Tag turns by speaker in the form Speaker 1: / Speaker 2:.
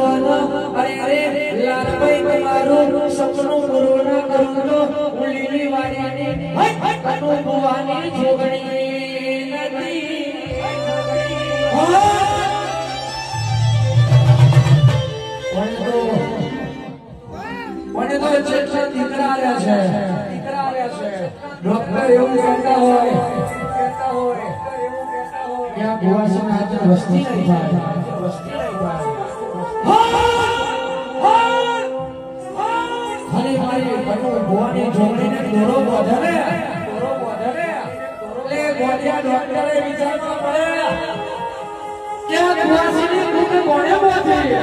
Speaker 1: જોવાનો અરે અરે લાલભાઈ તમારું સપનું પૂરું ના કરું તો હું લીલી વાડીની કનુ ભુવાની જોગણી નથી મને તો જેટલા દીકરા આવ્યા છે ડોક્ટર એવું કહેતા હોય કે આ ભુવાસન હાથે વસ્તી નહીં થાય ખાલી મારી કનુ ભુવાની જોગણીને દોરો વધે એટલે ગોડિયા ડોક્ટરે વિચારવા પડે કે આ ભુવાસીની કુંડ કોણે બાંધી